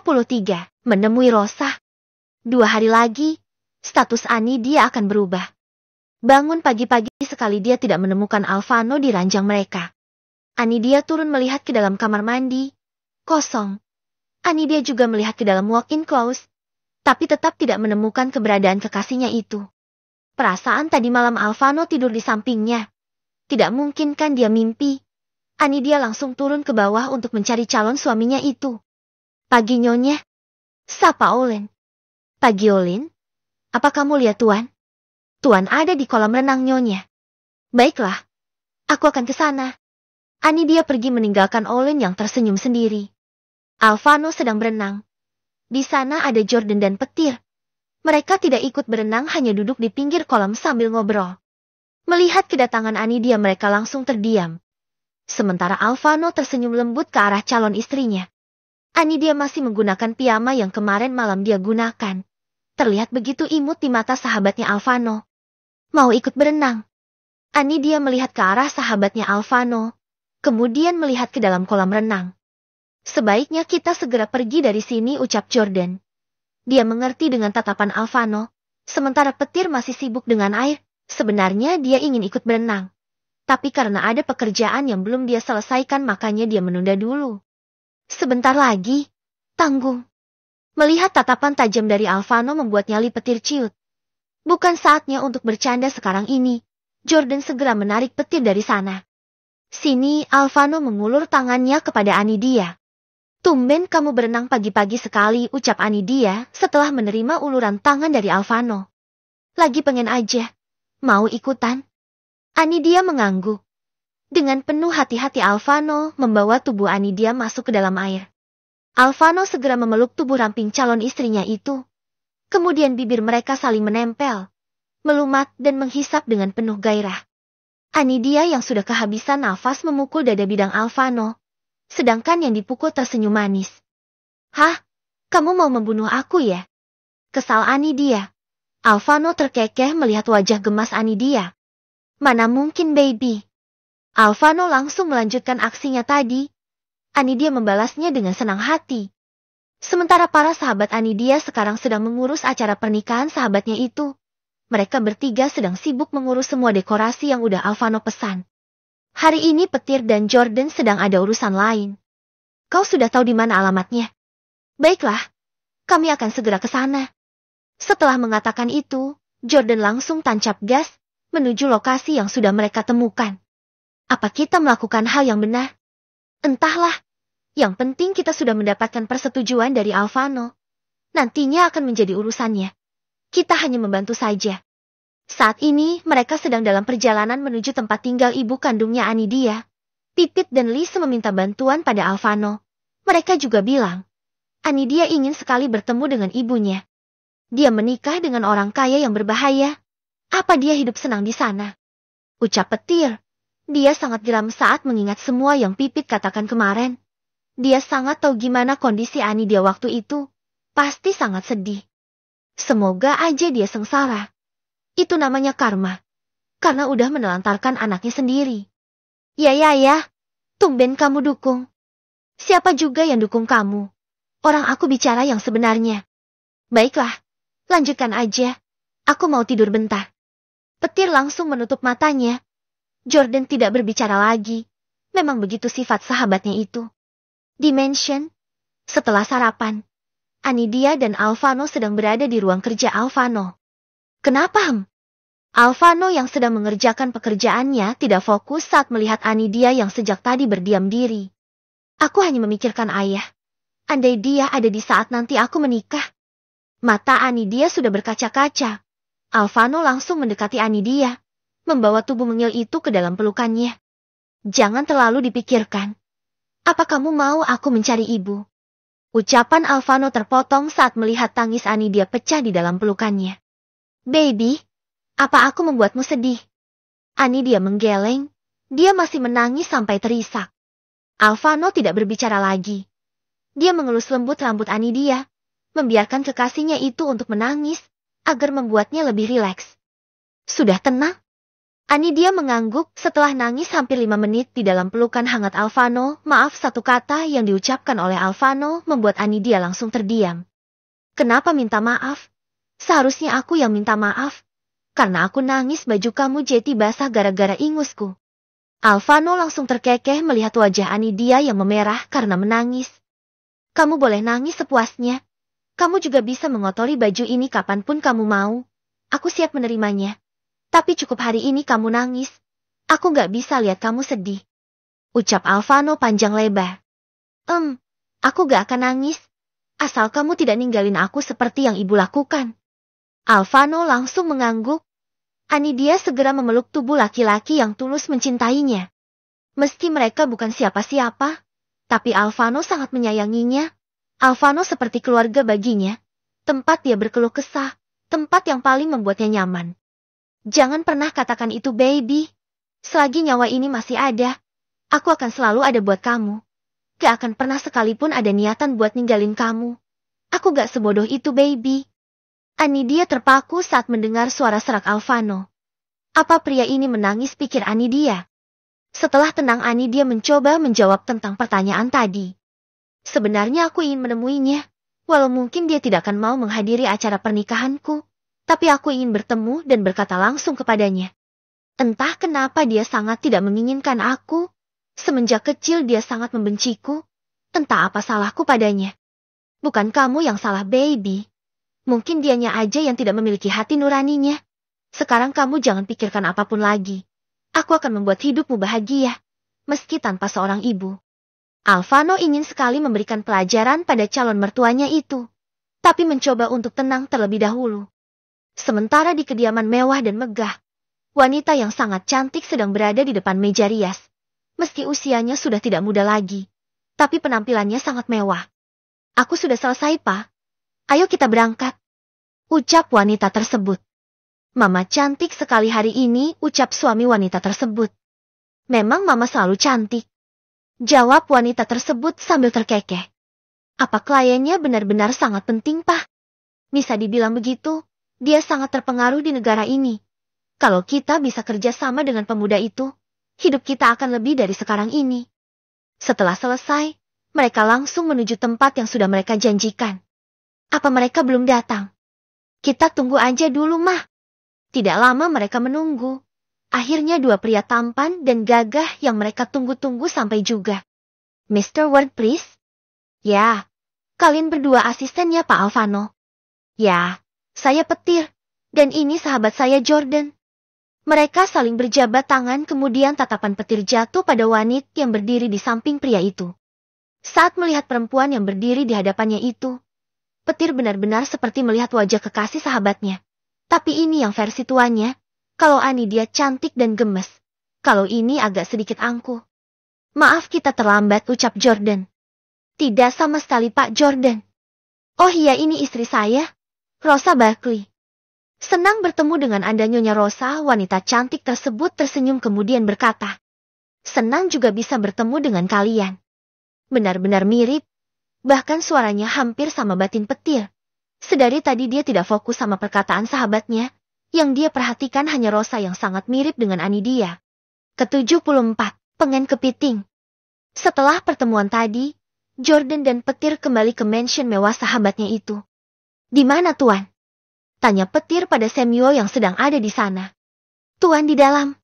23. Menemui Rosa. 2 hari lagi, status Anidia akan berubah. Bangun pagi-pagi sekali dia tidak menemukan Alvano di ranjang mereka. Anidia turun melihat ke dalam kamar mandi. Kosong. Anidia juga melihat ke dalam walk-in closet, tapi tetap tidak menemukan keberadaan kekasihnya itu. Perasaan tadi malam Alvano tidur di sampingnya. Tidak mungkin kan dia mimpi. Anidia langsung turun ke bawah untuk mencari calon suaminya itu. Pagi Nyonya. Sapa Olin. Pagi Olin. Apa kamu lihat Tuan? Tuan ada di kolam renang Nyonya. Baiklah. Aku akan ke sana. Anidia pergi meninggalkan Olin yang tersenyum sendiri. Alvano sedang berenang. Di sana ada Jordan dan Petir. Mereka tidak ikut berenang, hanya duduk di pinggir kolam sambil ngobrol. Melihat kedatangan Anidia mereka langsung terdiam. Sementara Alvano tersenyum lembut ke arah calon istrinya. Anidia masih menggunakan piyama yang kemarin malam dia gunakan. Terlihat begitu imut di mata sahabatnya Alvano. Mau ikut berenang? Anidia melihat ke arah sahabatnya Alvano, kemudian melihat ke dalam kolam renang. Sebaiknya kita segera pergi dari sini, ucap Jordan. Dia mengerti dengan tatapan Alvano, sementara Petir masih sibuk dengan air. Sebenarnya dia ingin ikut berenang. Tapi karena ada pekerjaan yang belum dia selesaikan makanya dia menunda dulu. Sebentar lagi, tanggung. Melihat tatapan tajam dari Alvano membuat nyali Petir ciut. Bukan saatnya untuk bercanda sekarang ini. Jordan segera menarik Petir dari sana. Sini, Alvano mengulur tangannya kepada Anidia. Tumben kamu berenang pagi-pagi sekali, ucap Anidia setelah menerima uluran tangan dari Alvano. Lagi pengen aja. Mau ikutan? Anidia mengangguk. Dengan penuh hati-hati Alvano membawa tubuh Anidia masuk ke dalam air. Alvano segera memeluk tubuh ramping calon istrinya itu. Kemudian bibir mereka saling menempel, melumat dan menghisap dengan penuh gairah. Anidia yang sudah kehabisan nafas memukul dada bidang Alvano, sedangkan yang dipukul tersenyum manis. Hah? Kamu mau membunuh aku ya? Kesal Anidia. Alvano terkekeh melihat wajah gemas Anidia. Mana mungkin baby. Alvano langsung melanjutkan aksinya tadi. Anidia membalasnya dengan senang hati. Sementara para sahabat Anidia sekarang sedang mengurus acara pernikahan sahabatnya itu. Mereka bertiga sedang sibuk mengurus semua dekorasi yang udah Alvano pesan. Hari ini Petir dan Jordan sedang ada urusan lain. Kau sudah tahu di mana alamatnya? Baiklah, kami akan segera ke sana. Setelah mengatakan itu, Jordan langsung tancap gas menuju lokasi yang sudah mereka temukan. Apa kita melakukan hal yang benar? Entahlah. Yang penting kita sudah mendapatkan persetujuan dari Alvano. Nantinya akan menjadi urusannya. Kita hanya membantu saja. Saat ini mereka sedang dalam perjalanan menuju tempat tinggal ibu kandungnya Anidia. Pipit dan Lisa meminta bantuan pada Alvano. Mereka juga bilang, Anidia ingin sekali bertemu dengan ibunya. Dia menikah dengan orang kaya yang berbahaya. Apa dia hidup senang di sana? Ucap Petir. Dia sangat geram saat mengingat semua yang Pipit katakan kemarin. Dia sangat tahu gimana kondisi Anidia waktu itu. Pasti sangat sedih. Semoga aja dia sengsara. Itu namanya karma. Karena udah menelantarkan anaknya sendiri. Ya. Tumben kamu dukung. Siapa juga yang dukung kamu? Orang aku bicara yang sebenarnya. Baiklah, lanjutkan aja. Aku mau tidur bentar. Petir langsung menutup matanya. Jordan tidak berbicara lagi. Memang begitu sifat sahabatnya itu. Dimension. Setelah sarapan, Anidia dan Alvano sedang berada di ruang kerja Alvano. Kenapa? Alvano yang sedang mengerjakan pekerjaannya tidak fokus saat melihat Anidia yang sejak tadi berdiam diri. Aku hanya memikirkan ayah. Andai dia ada di saat nanti aku menikah. Mata Anidia sudah berkaca-kaca. Alvano langsung mendekati Anidia, membawa tubuh mungil itu ke dalam pelukannya. Jangan terlalu dipikirkan. Apa kamu mau aku mencari ibu? Ucapan Alvano terpotong saat melihat tangis Anidia pecah di dalam pelukannya. Baby, apa aku membuatmu sedih? Anidia menggeleng, dia masih menangis sampai terisak. Alvano tidak berbicara lagi. Dia mengelus lembut rambut Anidia, membiarkan kekasihnya itu untuk menangis, agar membuatnya lebih rileks. Sudah tenang? Anidia mengangguk setelah nangis hampir 5 menit di dalam pelukan hangat Alvano. Maaf, satu kata yang diucapkan oleh Alvano membuat Anidia langsung terdiam. Kenapa minta maaf? Seharusnya aku yang minta maaf. Karena aku nangis baju kamu jadi basah gara-gara ingusku. Alvano langsung terkekeh melihat wajah Anidia yang memerah karena menangis. Kamu boleh nangis sepuasnya. Kamu juga bisa mengotori baju ini kapanpun kamu mau. Aku siap menerimanya. Tapi cukup hari ini kamu nangis. Aku gak bisa lihat kamu sedih. Ucap Alvano panjang lebar. Aku gak akan nangis. Asal kamu tidak ninggalin aku seperti yang ibu lakukan. Alvano langsung mengangguk. Anidia segera memeluk tubuh laki-laki yang tulus mencintainya. Meski mereka bukan siapa-siapa, tapi Alvano sangat menyayanginya. Alvano seperti keluarga baginya. Tempat dia berkeluh kesah. Tempat yang paling membuatnya nyaman. Jangan pernah katakan itu, baby. Selagi nyawa ini masih ada, aku akan selalu ada buat kamu. Gak akan pernah sekalipun ada niatan buat ninggalin kamu. Aku gak sebodoh itu, baby. Anidia terpaku saat mendengar suara serak Alvano. Apa pria ini menangis, pikir Anidia. Setelah tenang, Anidia mencoba menjawab tentang pertanyaan tadi. Sebenarnya aku ingin menemuinya, walau mungkin dia tidak akan mau menghadiri acara pernikahanku. Tapi aku ingin bertemu dan berkata langsung kepadanya. Entah kenapa dia sangat tidak menginginkan aku. Semenjak kecil dia sangat membenciku. Entah apa salahku padanya. Bukan kamu yang salah, baby. Mungkin dianya aja yang tidak memiliki hati nuraninya. Sekarang kamu jangan pikirkan apapun lagi. Aku akan membuat hidupmu bahagia, meski tanpa seorang ibu. Alvano ingin sekali memberikan pelajaran pada calon mertuanya itu. Tapi mencoba untuk tenang terlebih dahulu. Sementara di kediaman mewah dan megah, wanita yang sangat cantik sedang berada di depan meja rias. Meski usianya sudah tidak muda lagi, tapi penampilannya sangat mewah. Aku sudah selesai, Pak. Ayo kita berangkat. Ucap wanita tersebut. Mama cantik sekali hari ini, ucap suami wanita tersebut. Memang Mama selalu cantik. Jawab wanita tersebut sambil terkekeh. Apa kliennya benar-benar sangat penting, Pak? Bisa dibilang begitu. Dia sangat terpengaruh di negara ini. Kalau kita bisa kerja sama dengan pemuda itu, hidup kita akan lebih dari sekarang ini. Setelah selesai, mereka langsung menuju tempat yang sudah mereka janjikan. Apa mereka belum datang? Kita tunggu aja dulu, Mah. Tidak lama mereka menunggu. Akhirnya dua pria tampan dan gagah yang mereka tunggu-tunggu sampai juga. Mr. Ward, please. Ya, kalian berdua asistennya Pak Alvano. Ya. Saya Petir, dan ini sahabat saya Jordan. Mereka saling berjabat tangan, kemudian tatapan Petir jatuh pada wanita yang berdiri di samping pria itu. Saat melihat perempuan yang berdiri di hadapannya itu, Petir benar-benar seperti melihat wajah kekasih sahabatnya. Tapi ini yang versi tuanya. Kalau Anidia cantik dan gemes. Kalau ini agak sedikit angkuh. Maaf kita terlambat, ucap Jordan. Tidak sama sekali, Pak Jordan. Oh iya, ini istri saya. Rosa Barkley. Senang bertemu dengan Anda, Nyonya Rosa. Wanita cantik tersebut tersenyum kemudian berkata. Senang juga bisa bertemu dengan kalian. Benar-benar mirip. Bahkan suaranya hampir sama batin Petir. Sedari tadi dia tidak fokus sama perkataan sahabatnya. Yang dia perhatikan hanya Rosa yang sangat mirip dengan Anidia. Ke-74, pengen kepiting. Setelah pertemuan tadi, Jordan dan Petir kembali ke mansion mewah sahabatnya itu. Di mana Tuan? Tanya Petir pada Samuel yang sedang ada di sana. Tuan di dalam.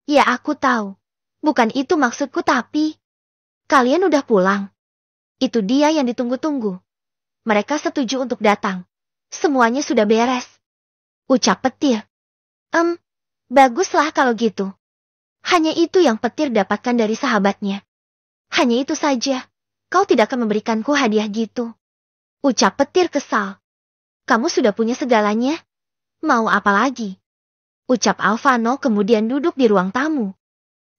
Ya aku tahu. Bukan itu maksudku tapi. Kalian udah pulang. Itu dia yang ditunggu-tunggu. Mereka setuju untuk datang. Semuanya sudah beres. Ucap Petir. Baguslah kalau gitu. Hanya itu yang Petir dapatkan dari sahabatnya. Hanya itu saja. Kau tidak akan memberikanku hadiah gitu. Ucap Petir kesal. Kamu sudah punya segalanya. Mau apa lagi? Ucap Alvano kemudian duduk di ruang tamu.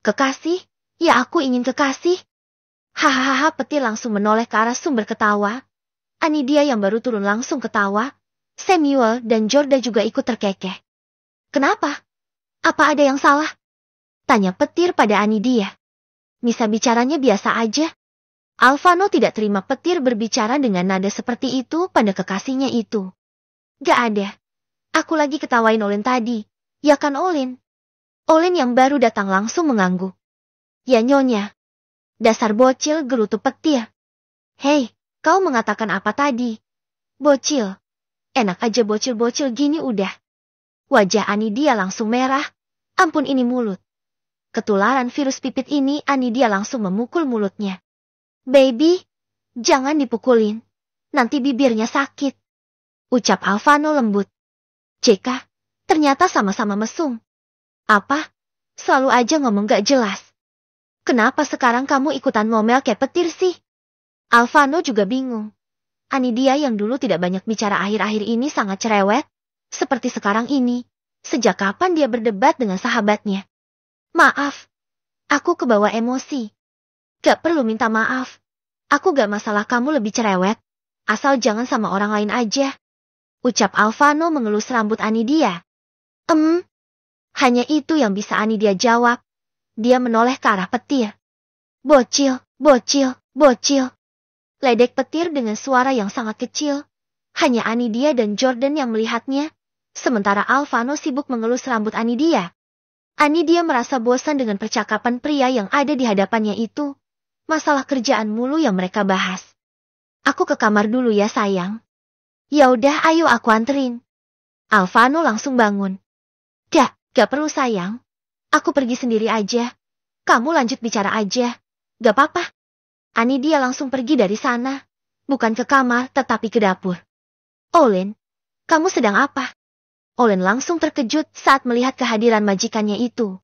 Kekasih? Ya aku ingin kekasih. Hahaha, Petir langsung menoleh ke arah sumber ketawa. Anidia yang baru turun langsung ketawa. Samuel dan Jordan juga ikut terkekeh. Kenapa? Apa ada yang salah? Tanya Petir pada Anidia. Nisa bicaranya biasa aja. Alvano tidak terima Petir berbicara dengan nada seperti itu pada kekasihnya itu. Gak ada. Aku lagi ketawain Olin tadi. Ya kan Olin? Olin yang baru datang langsung mengangguk. Ya Nyonya. Dasar bocil gerutu petir. Hei, kau mengatakan apa tadi? Bocil. Enak aja bocil-bocil gini udah. Wajah Anidia langsung merah. Ampun ini mulut. Ketularan virus pipit ini Anidia langsung memukul mulutnya. Baby, jangan dipukulin. Nanti bibirnya sakit. Ucap Alvano lembut. Ceka, ternyata sama-sama mesum. Apa? Selalu aja ngomong gak jelas. Kenapa sekarang kamu ikutan ngomel kayak petir sih? Alvano juga bingung. Anidia yang dulu tidak banyak bicara akhir-akhir ini sangat cerewet. Seperti sekarang ini. Sejak kapan dia berdebat dengan sahabatnya? Maaf. Aku kebawa emosi. Gak perlu minta maaf. Aku gak masalah kamu lebih cerewet. Asal jangan sama orang lain aja. Ucap Alvano mengelus rambut Anidia. Hanya itu yang bisa Anidia jawab. Dia menoleh ke arah petir. Bocil, bocil, bocil. Ledek petir dengan suara yang sangat kecil. Hanya Anidia dan Jordan yang melihatnya. Sementara Alvano sibuk mengelus rambut Anidia. Anidia merasa bosan dengan percakapan pria yang ada di hadapannya itu. Masalah kerjaan mulu yang mereka bahas. Aku ke kamar dulu ya sayang. Ya udah ayo aku anterin. Alvano langsung bangun. Gak perlu sayang. Aku pergi sendiri aja. Kamu lanjut bicara aja. Gak apa-apa. Anidia langsung pergi dari sana. Bukan ke kamar, tetapi ke dapur. Olin, kamu sedang apa? Olin langsung terkejut saat melihat kehadiran majikannya itu.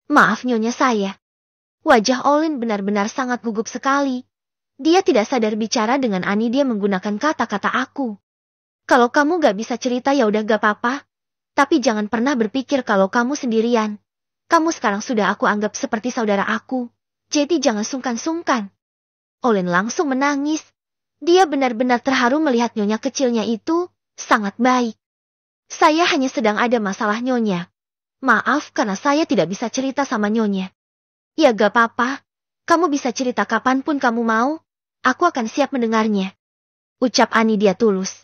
Maaf nyonya saya. Wajah Olin benar-benar sangat gugup sekali. Dia tidak sadar bicara dengan Anidia menggunakan kata-kata aku. Kalau kamu gak bisa cerita ya udah gak apa-apa. Tapi jangan pernah berpikir kalau kamu sendirian. Kamu sekarang sudah aku anggap seperti saudara aku. Jadi jangan sungkan-sungkan. Olin langsung menangis. Dia benar-benar terharu melihat nyonya kecilnya itu. Sangat baik. Saya hanya sedang ada masalah nyonya. Maaf karena saya tidak bisa cerita sama nyonya. Ya gak apa-apa. Kamu bisa cerita kapanpun kamu mau. Aku akan siap mendengarnya. Ucap Anidia tulus.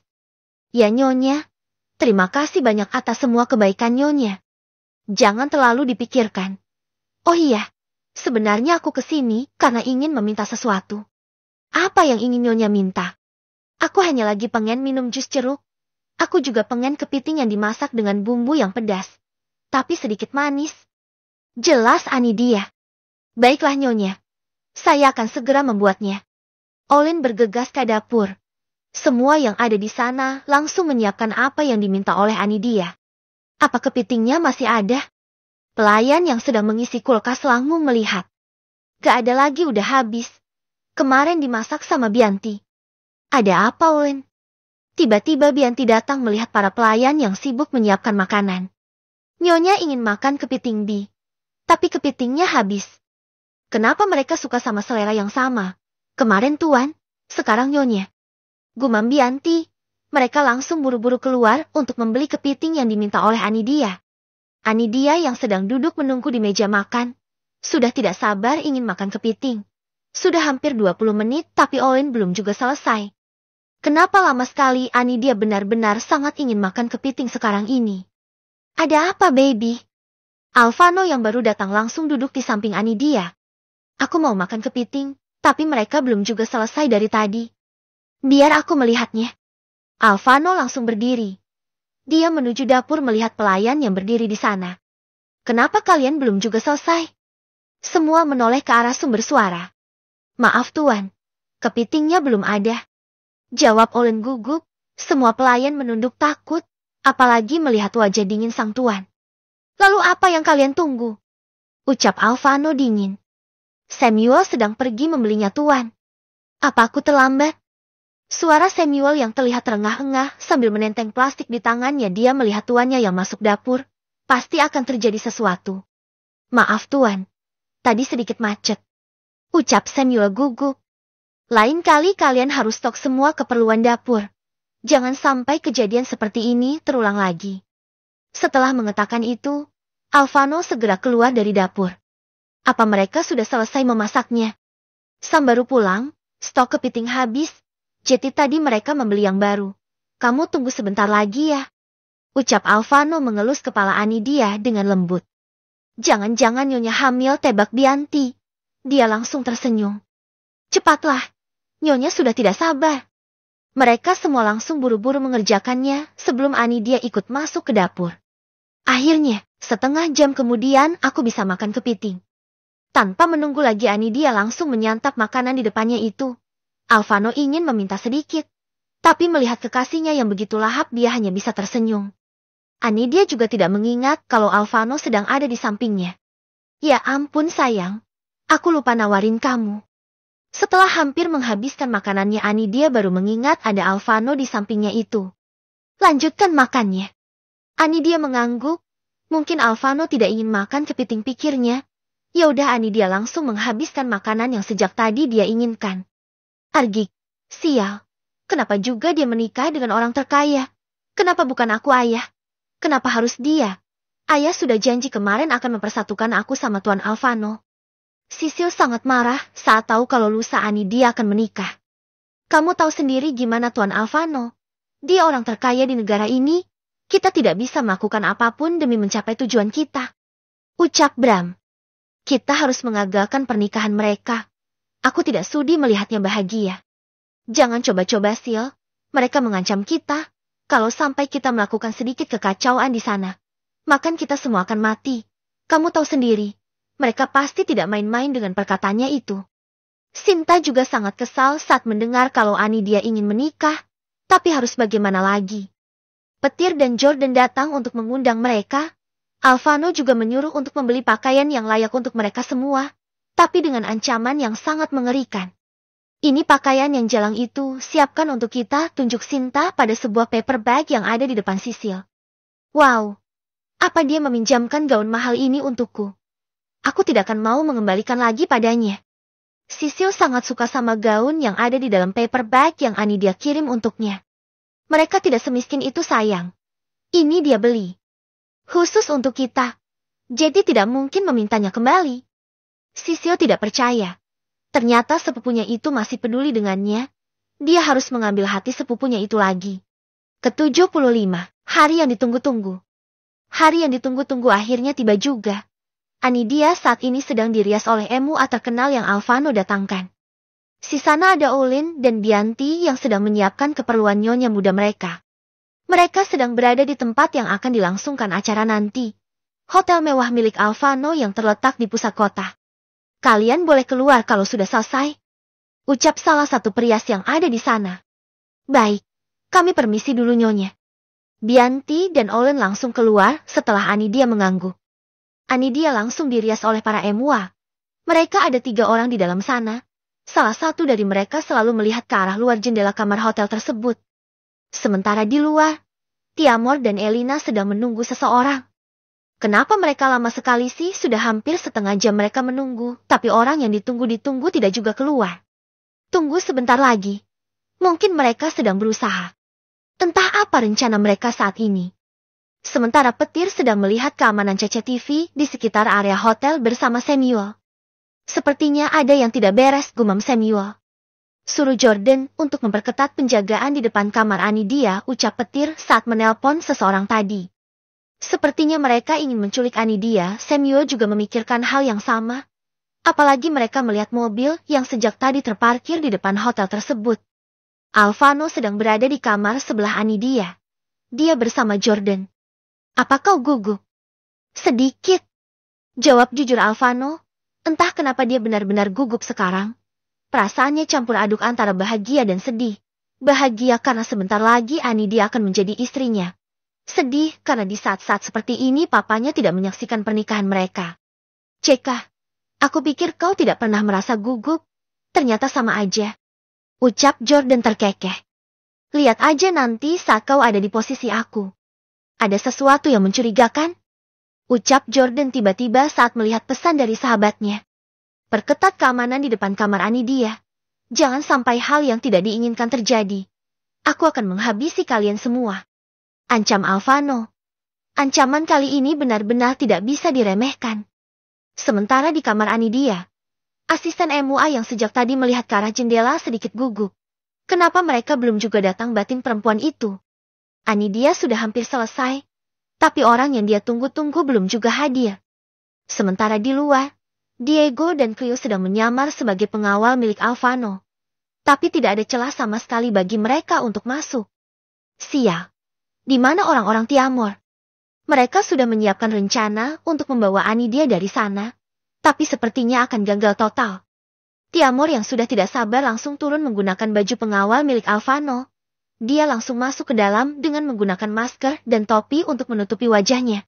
Ya nyonya. Terima kasih banyak atas semua kebaikan nyonya. Jangan terlalu dipikirkan. Oh iya, sebenarnya aku kesini karena ingin meminta sesuatu. Apa yang ingin nyonya minta? Aku hanya lagi pengen minum jus jeruk. Aku juga pengen kepiting yang dimasak dengan bumbu yang pedas. Tapi sedikit manis. Jelas Anidia. Baiklah nyonya. Saya akan segera membuatnya. Olin bergegas ke dapur. Semua yang ada di sana langsung menyiapkan apa yang diminta oleh Anidia. Apa kepitingnya masih ada? Pelayan yang sedang mengisi kulkas langsung melihat. Gak ada lagi udah habis. Kemarin dimasak sama Bianti. Ada apa Olin? Tiba-tiba Bianti datang melihat para pelayan yang sibuk menyiapkan makanan. Nyonya ingin makan kepiting Bi. Tapi kepitingnya habis. Kenapa mereka suka sama selera yang sama? Kemarin Tuan, sekarang Nyonya. Gumam Bianti, mereka langsung buru-buru keluar untuk membeli kepiting yang diminta oleh Anidia. Anidia yang sedang duduk menunggu di meja makan, sudah tidak sabar ingin makan kepiting. Sudah hampir 20 menit tapi Olin belum juga selesai. Kenapa lama sekali Anidia benar-benar sangat ingin makan kepiting sekarang ini? Ada apa baby? Alvano yang baru datang langsung duduk di samping Anidia. Aku mau makan kepiting, tapi mereka belum juga selesai dari tadi. Biar aku melihatnya. Alvano langsung berdiri. Dia menuju dapur melihat pelayan yang berdiri di sana. Kenapa kalian belum juga selesai? Semua menoleh ke arah sumber suara. Maaf Tuan, kepitingnya belum ada. Jawab Olin gugup. Semua pelayan menunduk takut, apalagi melihat wajah dingin sang Tuan. Lalu apa yang kalian tunggu? Ucap Alvano dingin. Samuel sedang pergi membelinya Tuan. Apa aku terlambat? Suara Samuel yang terlihat terengah-engah sambil menenteng plastik di tangannya. Dia melihat tuannya yang masuk dapur. Pasti akan terjadi sesuatu. Maaf Tuan, tadi sedikit macet. Ucap Samuel gugup. Lain kali kalian harus stok semua keperluan dapur. Jangan sampai kejadian seperti ini terulang lagi. Setelah mengatakan itu, Alvano segera keluar dari dapur. Apa mereka sudah selesai memasaknya? Sam baru pulang, stok kepiting habis. Jadi tadi mereka membeli yang baru. Kamu tunggu sebentar lagi ya. Ucap Alvano mengelus kepala Anidia dengan lembut. Jangan-jangan Nyonya hamil tebak Bianti. Dia langsung tersenyum. Cepatlah, Nyonya sudah tidak sabar. Mereka semua langsung buru-buru mengerjakannya sebelum Anidia ikut masuk ke dapur. Akhirnya, setengah jam kemudian aku bisa makan kepiting. Tanpa menunggu lagi Anidia langsung menyantap makanan di depannya itu. Alvano ingin meminta sedikit. Tapi melihat kekasihnya yang begitu lahap dia hanya bisa tersenyum. Anidia juga tidak mengingat kalau Alvano sedang ada di sampingnya. Ya ampun sayang, aku lupa nawarin kamu. Setelah hampir menghabiskan makanannya Anidia baru mengingat ada Alvano di sampingnya itu. Lanjutkan makannya. Anidia mengangguk. Mungkin Alvano tidak ingin makan kepiting pikirnya. Ya udah Anidia langsung menghabiskan makanan yang sejak tadi dia inginkan. Argik, sial. Kenapa juga dia menikah dengan orang terkaya? Kenapa bukan aku ayah? Kenapa harus dia? Ayah sudah janji kemarin akan mempersatukan aku sama Tuan Alvano. Sisil sangat marah saat tahu kalau lusa Anidia akan menikah. Kamu tahu sendiri gimana Tuan Alvano? Dia orang terkaya di negara ini. Kita tidak bisa melakukan apapun demi mencapai tujuan kita. Ucap Bram. Kita harus mengagalkan pernikahan mereka. Aku tidak sudi melihatnya bahagia. Jangan coba-coba Sil. Mereka mengancam kita. Kalau sampai kita melakukan sedikit kekacauan di sana, maka kita semua akan mati. Kamu tahu sendiri, mereka pasti tidak main-main dengan perkataannya itu. Sinta juga sangat kesal saat mendengar kalau Anidia ingin menikah, tapi harus bagaimana lagi. Petir dan Jordan datang untuk mengundang mereka. Alvano juga menyuruh untuk membeli pakaian yang layak untuk mereka semua, tapi dengan ancaman yang sangat mengerikan. Ini pakaian yang jalang itu, siapkan untuk kita, tunjuk Sinta pada sebuah paper bag yang ada di depan Sisil. Wow, apa dia meminjamkan gaun mahal ini untukku? Aku tidak akan mau mengembalikan lagi padanya. Sisil sangat suka sama gaun yang ada di dalam paper bag yang Anidia kirim untuknya. Mereka tidak semiskin itu sayang. Ini dia beli. Khusus untuk kita. Jadi tidak mungkin memintanya kembali. Sisil tidak percaya. Ternyata sepupunya itu masih peduli dengannya. Dia harus mengambil hati sepupunya itu lagi. Ke-75, hari yang ditunggu-tunggu. Hari yang ditunggu-tunggu akhirnya tiba juga. Anidia saat ini sedang dirias oleh MUA terkenal yang Alvano datangkan. Di sana ada Olin dan Bianti yang sedang menyiapkan keperluan nyonya muda mereka. Mereka sedang berada di tempat yang akan dilangsungkan acara nanti. Hotel mewah milik Alvano yang terletak di pusat kota. Kalian boleh keluar kalau sudah selesai. Ucap salah satu perias yang ada di sana. Baik, kami permisi dulu nyonya. Bianti dan Olin langsung keluar setelah Anidia mengangguk. Anidia langsung dirias oleh para MUA. Mereka ada 3 orang di dalam sana. Salah satu dari mereka selalu melihat ke arah luar jendela kamar hotel tersebut. Sementara di luar, Tiamor dan Elina sedang menunggu seseorang. Kenapa mereka lama sekali sih? Sudah hampir setengah jam mereka menunggu, tapi orang yang ditunggu-ditunggu tidak juga keluar. Tunggu sebentar lagi. Mungkin mereka sedang berusaha. Entah apa rencana mereka saat ini. Sementara Petir sedang melihat keamanan CCTV di sekitar area hotel bersama Samuel. Sepertinya ada yang tidak beres, gumam Samuel. Suruh Jordan untuk memperketat penjagaan di depan kamar Anidia, ucap Petir saat menelpon seseorang tadi. Sepertinya mereka ingin menculik Anidia. Samuel juga memikirkan hal yang sama. Apalagi mereka melihat mobil yang sejak tadi terparkir di depan hotel tersebut. Alvano sedang berada di kamar sebelah Anidia. Dia bersama Jordan. Apa kau gugup? Sedikit. Jawab jujur Alvano. Entah kenapa dia benar-benar gugup sekarang. Perasaannya campur aduk antara bahagia dan sedih. Bahagia karena sebentar lagi Anidia akan menjadi istrinya. Sedih karena di saat-saat seperti ini papanya tidak menyaksikan pernikahan mereka. Ceka, aku pikir kau tidak pernah merasa gugup. Ternyata sama aja. Ucap Jordan terkekeh. Lihat aja nanti saat kau ada di posisi aku. Ada sesuatu yang mencurigakan? Ucap Jordan tiba-tiba saat melihat pesan dari sahabatnya. Perketat keamanan di depan kamar Anidia. Jangan sampai hal yang tidak diinginkan terjadi. Aku akan menghabisi kalian semua. Ancam Alvano. Ancaman kali ini benar-benar tidak bisa diremehkan. Sementara di kamar Anidia, asisten MUA yang sejak tadi melihat ke arah jendela sedikit gugup. Kenapa mereka belum juga datang batin perempuan itu? Anidia sudah hampir selesai, Tapi orang yang dia tunggu-tunggu belum juga hadir. Sementara di luar, Diego dan Cleo sedang menyamar sebagai pengawal milik Alvano. Tapi tidak ada celah sama sekali bagi mereka untuk masuk. Sial, di mana orang-orang Tiamor? Mereka sudah menyiapkan rencana untuk membawa Anidia dari sana, tapi sepertinya akan gagal total. Tiamor yang sudah tidak sabar langsung turun menggunakan baju pengawal milik Alvano. Dia langsung masuk ke dalam dengan menggunakan masker dan topi untuk menutupi wajahnya.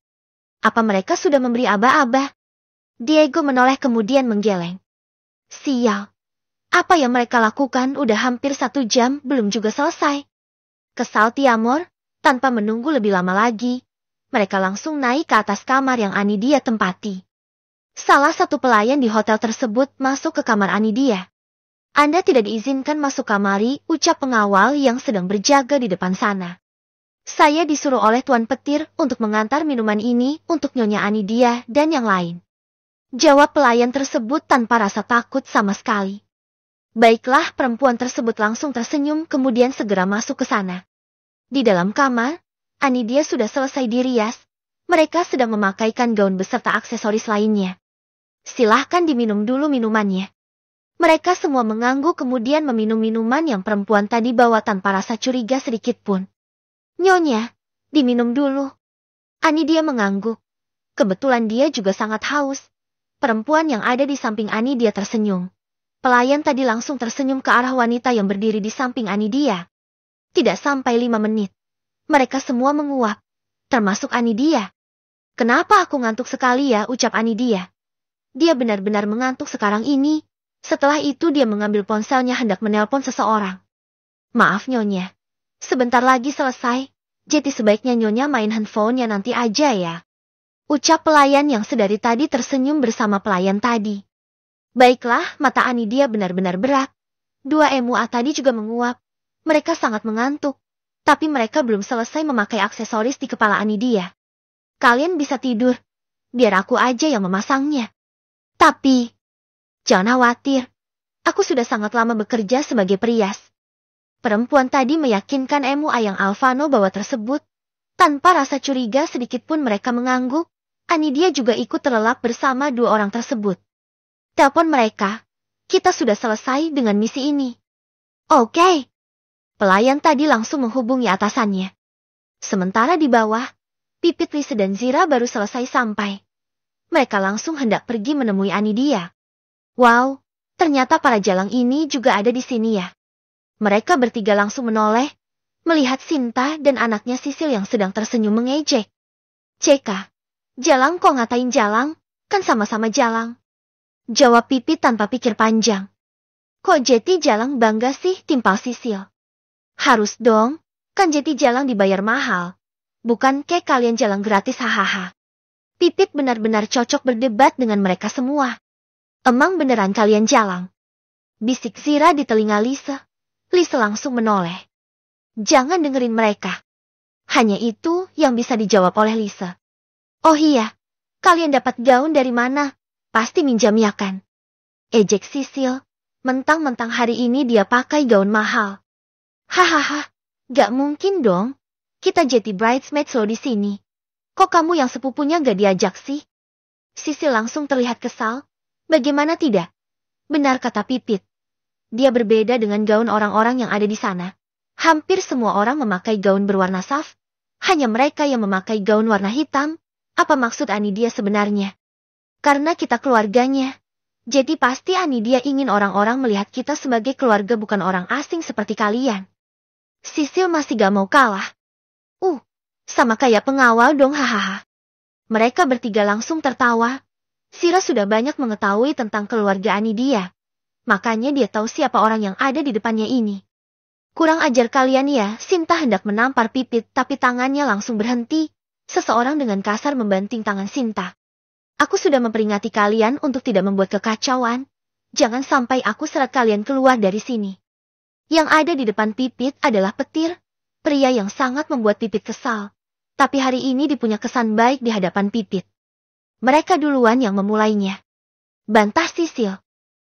Apa mereka sudah memberi aba-aba? Diego menoleh kemudian menggeleng. Sial. Apa yang mereka lakukan udah hampir 1 jam belum juga selesai. Kesal Tiamor, tanpa menunggu lebih lama lagi, mereka langsung naik ke atas kamar yang Anidia tempati. Salah satu pelayan di hotel tersebut masuk ke kamar Anidia. Anda tidak diizinkan masuk kamari, ucap pengawal yang sedang berjaga di depan sana. Saya disuruh oleh Tuan Petir untuk mengantar minuman ini untuk Nyonya Anidia dan yang lain. Jawab pelayan tersebut tanpa rasa takut sama sekali. Baiklah, perempuan tersebut langsung tersenyum kemudian segera masuk ke sana. Di dalam kamar, Anidia sudah selesai dirias. Mereka sedang memakaikan gaun beserta aksesoris lainnya. Silahkan diminum dulu minumannya. Mereka semua mengangguk kemudian meminum minuman yang perempuan tadi bawa tanpa rasa curiga sedikit pun. Nyonya, diminum dulu. Anidia mengangguk. Kebetulan dia juga sangat haus. Perempuan yang ada di samping Anidia tersenyum. Pelayan tadi langsung tersenyum ke arah wanita yang berdiri di samping Anidia. Tidak sampai 5 menit. Mereka semua menguap. Termasuk Anidia. Kenapa aku ngantuk sekali ya, ucap Anidia. Dia benar-benar mengantuk sekarang ini. Setelah itu dia mengambil ponselnya hendak menelpon seseorang. Maaf Nyonya. Sebentar lagi selesai. Jadi sebaiknya Nyonya main handphonenya nanti aja ya. Ucap pelayan yang sedari tadi tersenyum bersama pelayan tadi. Baiklah, mata Anidia benar-benar berat. 2 MUA tadi juga menguap. Mereka sangat mengantuk. Tapi mereka belum selesai memakai aksesoris di kepala Anidia. Kalian bisa tidur. Biar aku aja yang memasangnya. Tapi, jangan khawatir. Aku sudah sangat lama bekerja sebagai perias. Perempuan tadi meyakinkan MUA yang Alvano bawa tersebut. Tanpa rasa curiga sedikit pun mereka mengangguk. Anidia juga ikut terlelap bersama 2 orang tersebut. Telepon mereka. Kita sudah selesai dengan misi ini. Oke. Pelayan tadi langsung menghubungi atasannya. Sementara di bawah, Pipit, Lise dan Zira baru selesai sampai. Mereka langsung hendak pergi menemui Anidia. Wow, ternyata para jalang ini juga ada di sini ya. Mereka bertiga langsung menoleh, melihat Sinta dan anaknya Sisil yang sedang tersenyum mengejek. Ceka, jalang kok ngatain jalang, kan sama-sama jalang. Jawab Pipit tanpa pikir panjang. Kok Jeti jalang bangga sih, timpal Sisil. Harus dong, kan Jeti jalang dibayar mahal. Bukan kayak kalian jalang gratis hahaha. Pipit benar-benar cocok berdebat dengan mereka semua. Emang beneran kalian jalang? Bisik Zira di telinga Lise. Lise langsung menoleh. Jangan dengerin mereka. Hanya itu yang bisa dijawab oleh Lise. Oh iya, kalian dapat gaun dari mana? Pasti minjam ya kan? Ejek Sisil, mentang-mentang hari ini dia pakai gaun mahal. Hahaha, gak mungkin dong. Kita jadi bridesmaids loh di sini. Kok kamu yang sepupunya gak diajak sih? Sisil langsung terlihat kesal. Bagaimana tidak? Benar kata Pipit. Dia berbeda dengan gaun orang-orang yang ada di sana. Hampir semua orang memakai gaun berwarna saf. Hanya mereka yang memakai gaun warna hitam. Apa maksud Anidia sebenarnya? Karena kita keluarganya. Jadi pasti Anidia ingin orang-orang melihat kita sebagai keluarga bukan orang asing seperti kalian. Sisil masih gak mau kalah. Sama kayak pengawal dong hahaha. Mereka bertiga langsung tertawa. Sira sudah banyak mengetahui tentang keluarga Anidia. Makanya dia tahu siapa orang yang ada di depannya ini. Kurang ajar kalian ya, Sinta hendak menampar Pipit tapi tangannya langsung berhenti. Seseorang dengan kasar membanting tangan Sinta. Aku sudah memperingatkan kalian untuk tidak membuat kekacauan. Jangan sampai aku seret kalian keluar dari sini. Yang ada di depan Pipit adalah Petir. Pria yang sangat membuat Pipit kesal. Tapi hari ini dipunya kesan baik di hadapan Pipit. Mereka duluan yang memulainya. Bantah Sisil.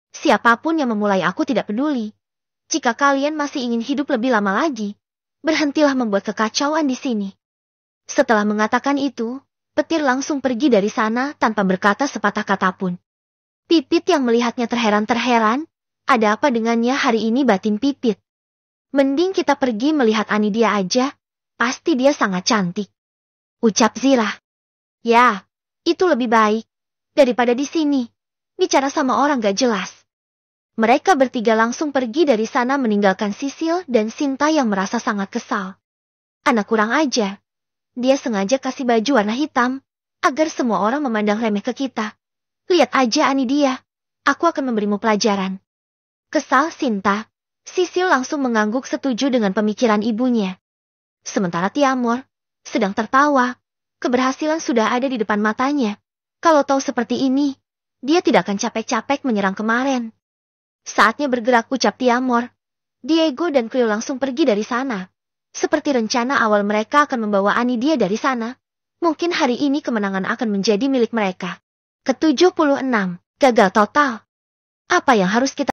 Siapapun yang memulai aku tidak peduli. Jika kalian masih ingin hidup lebih lama lagi, berhentilah membuat kekacauan di sini. Setelah mengatakan itu, petir langsung pergi dari sana tanpa berkata sepatah kata pun. Pipit yang melihatnya terheran-terheran, ada apa dengannya hari ini, batin Pipit. Mending kita pergi melihat Anidia aja, pasti dia sangat cantik. Ucap Zirah. Ya, itu lebih baik, daripada di sini, bicara sama orang gak jelas. Mereka bertiga langsung pergi dari sana meninggalkan Sisil dan Sinta yang merasa sangat kesal. Anak kurang ajar. Dia sengaja kasih baju warna hitam, agar semua orang memandang remeh ke kita. Lihat aja Anidia, aku akan memberimu pelajaran. Kesal Sinta, Sisil langsung mengangguk setuju dengan pemikiran ibunya. Sementara Tiamor sedang tertawa, keberhasilan sudah ada di depan matanya. Kalau tahu seperti ini, dia tidak akan capek-capek menyerang kemarin. Saatnya bergerak, ucap Tiamor. Diego dan Cleo langsung pergi dari sana. Seperti rencana awal mereka akan membawa Anidia dari sana. Mungkin hari ini kemenangan akan menjadi milik mereka. Ke-76, gagal total. Apa yang harus kita